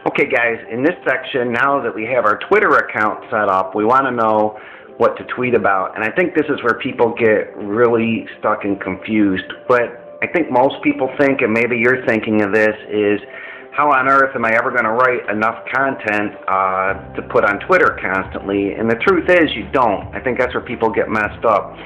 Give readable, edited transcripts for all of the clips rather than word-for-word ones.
Okay guys, in this section, now that we have our Twitter account set up, we want to know what to tweet about. And I think this is where people get really stuck and confused. But I think most people think, and maybe you're thinking of this, is how on earth am I ever going to write enough content to put on Twitter constantly? And the truth is you don't. I think that's where people get messed up.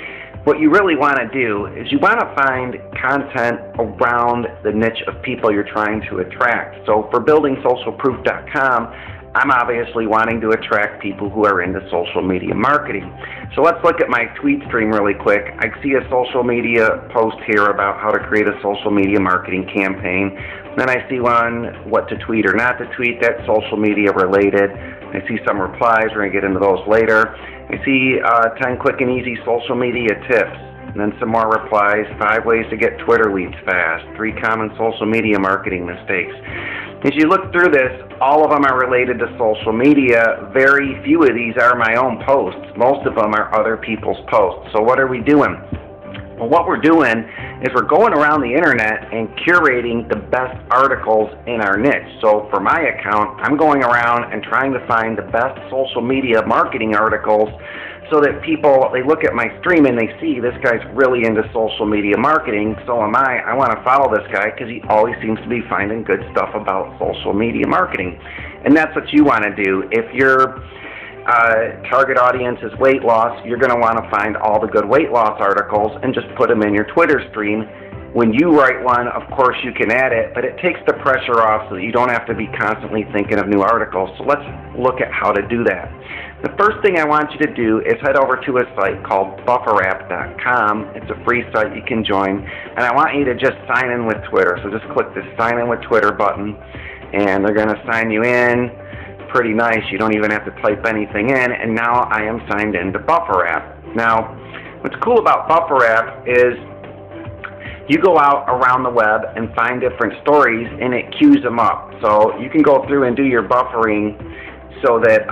What you really want to do is you want to find content around the niche of people you're trying to attract. So for buildingsocialproof.com, I'm obviously wanting to attract people who are into social media marketing. So let's look at my tweet stream really quick. I see a social media post here about how to create a social media marketing campaign. Then I see one, what to tweet or not to tweet. That's social media related. I see some replies. We're going to get into those later. I see 10 quick and easy social media tips. And then some more replies. 5 ways to get Twitter leads fast. 3 common social media marketing mistakes. As you look through this, all of them are related to social media. Very few of these are my own posts. Most of them are other people's posts. So what are we doing? Well, what we're doing is we're going around the internet and curating the best articles in our niche. So for my account, I'm going around and trying to find the best social media marketing articles so that people, they look at my stream and they see this guy's really into social media marketing. So am I. I want to follow this guy because he always seems to be finding good stuff about social media marketing. And that's what you want to do. If your target audience is weight loss, you're going to want to find all the good weight loss articles and just put them in your Twitter stream. When you write one, of course you can add it, but it takes the pressure off so that you don't have to be constantly thinking of new articles. So let's look at how to do that. The first thing I want you to do is head over to a site called bufferapp.com. It's a free site you can join, and I want you to just sign in with Twitter. So just click this sign in with Twitter button, and they're going to sign you in. Pretty nice. You don't even have to type anything in, and now I am signed into BufferApp. Now, what's cool about BufferApp is you go out around the web and find different stories, and it queues them up. So you can go through and do your buffering so that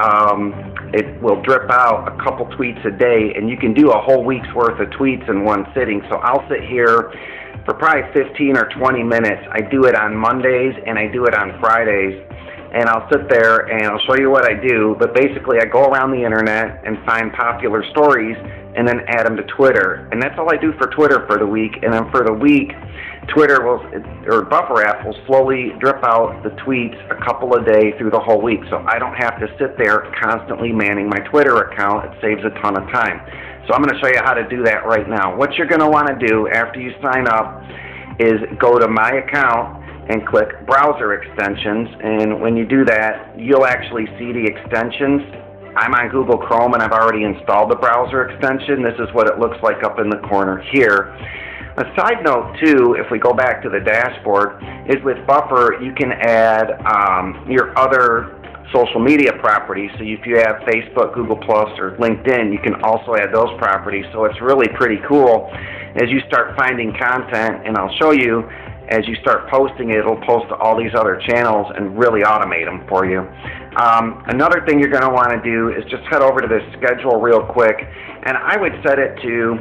it will drip out a couple tweets a day, and you can do a whole week's worth of tweets in one sitting. So I'll sit here for probably 15 or 20 minutes. I do it on Mondays and I do it on Fridays. And I'll sit there and I'll show you what I do, but basically I go around the internet and find popular stories and then add them to Twitter. And that's all I do for Twitter for the week. And then for the week, Twitter will, or BufferApp will slowly drip out the tweets a couple a day through the whole week. So I don't have to sit there constantly manning my Twitter account. It saves a ton of time. So I'm going to show you how to do that right now. What you're going to want to do after you sign up is go to my account and click browser extensions, and when you do that you'll actually see the extensions. I'm on Google Chrome and I've already installed the browser extension. This is what it looks like up in the corner here. A side note too, if we go back to the dashboard, is with Buffer you can add your other social media properties. So if you have Facebook, Google+, or LinkedIn, you can also add those properties. So it's really pretty cool as you start finding content, and I'll show you as you start posting it, it'll post to all these other channels and really automate them for you. Another thing you're going to want to do is just head over to this schedule real quick, and I would set it to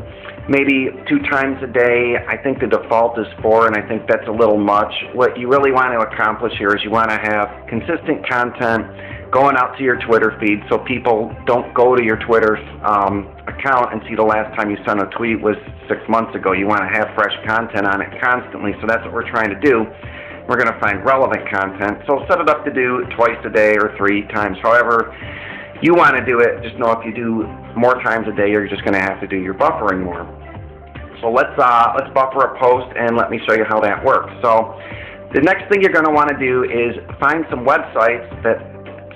maybe 2 times a day. I think the default is 4, and I think that's a little much. What you really want to accomplish here is you want to have consistent content going out to your Twitter feed so people don't go to your Twitter account and see the last time you sent a tweet was 6 months ago. You want to have fresh content on it constantly, so that's what we're trying to do. We're going to find relevant content. So set it up to do twice a day or 3 times. However you want to do it, just know if you do more times a day, you're just going to have to do your buffering more. So let's buffer a post and let me show you how that works. So the next thing you're going to want to do is find some websites that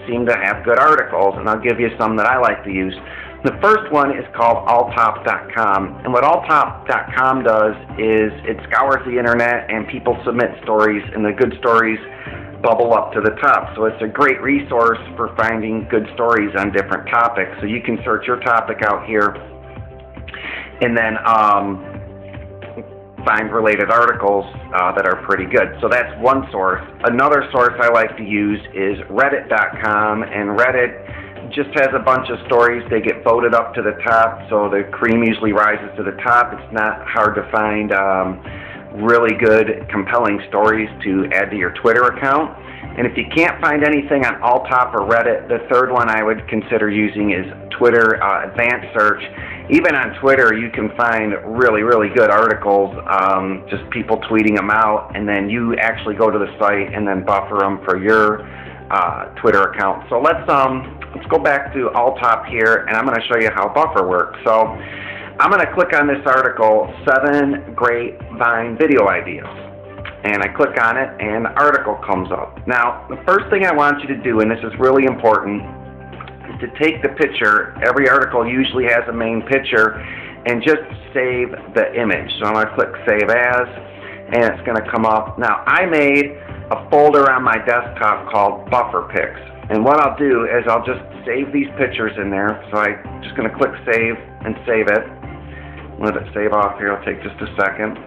seem to have good articles, and I'll give you some that I like to use. The first one is called alltop.com, and what alltop.com does is it scours the internet and people submit stories, and the good stories bubble up to the top. So it's a great resource for finding good stories on different topics. So you can search your topic out here and then find related articles that are pretty good. So that's one source. Another source I like to use is reddit.com, and Reddit just has a bunch of stories. They get voted up to the top, so the cream usually rises to the top. It's not hard to find really good, compelling stories to add to your Twitter account. And if you can't find anything on Alltop or Reddit, the third one I would consider using is Twitter Advanced Search. Even on Twitter, you can find really, really good articles, just people tweeting them out, and then you actually go to the site and then buffer them for your Twitter account. So let's go back to Alltop here, and I'm going to show you how Buffer works. So I'm going to click on this article, 7 Great Vine Video Ideas. And I click on it, and the article comes up. Now, the first thing I want you to do, and this is really important, is to take the picture. Every article usually has a main picture, and just save the image. So I'm going to click Save As, and it's going to come up. Now, I made a folder on my desktop called Buffer Pics. And what I'll do is I'll just save these pictures in there. So I'm just going to click Save and save it. Let it save off here. It'll take just a second.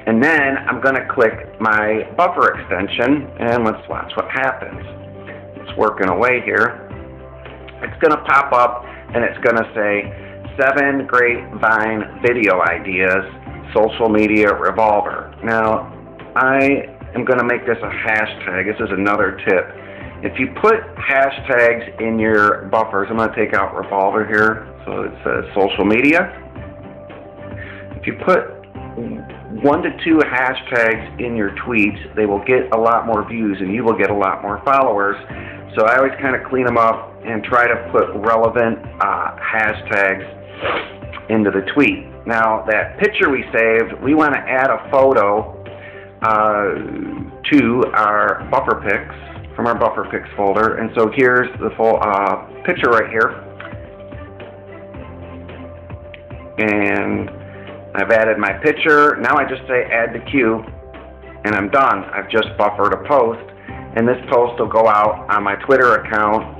And then I'm going to click my buffer extension, and let's watch what happens. It's working away here. It's going to pop up, and it's going to say 7 Great Vine Video Ideas, Social Media Revolver. Now, I am going to make this a hashtag. This is another tip. If you put hashtags in your buffers, I'm going to take out Revolver here, so it says social media. If you put 1 to 2 hashtags in your tweets, they will get a lot more views and you will get a lot more followers. So I always kind of clean them up and try to put relevant hashtags into the tweet. Now, that picture we saved, we want to add a photo to our Buffer Pics from our Buffer Pics folder. And so here's the full picture right here. And I've added my picture. Now I just say add to queue, and I'm done. I've just buffered a post, and this post will go out on my Twitter account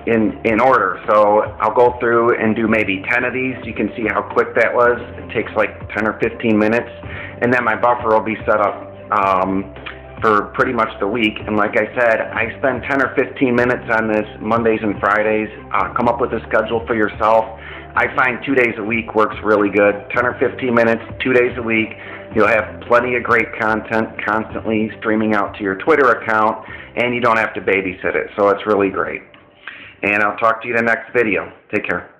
in order. So I'll go through and do maybe 10 of these. You can see how quick that was. It takes like 10 or 15 minutes, and then my buffer will be set up for pretty much the week. And like I said, I spend 10 or 15 minutes on this Mondays and Fridays. Come up with a schedule for yourself. I find 2 days a week works really good. 10 or 15 minutes, 2 days a week. You'll have plenty of great content constantly streaming out to your Twitter account, and you don't have to babysit it. So it's really great. And I'll talk to you in the next video. Take care.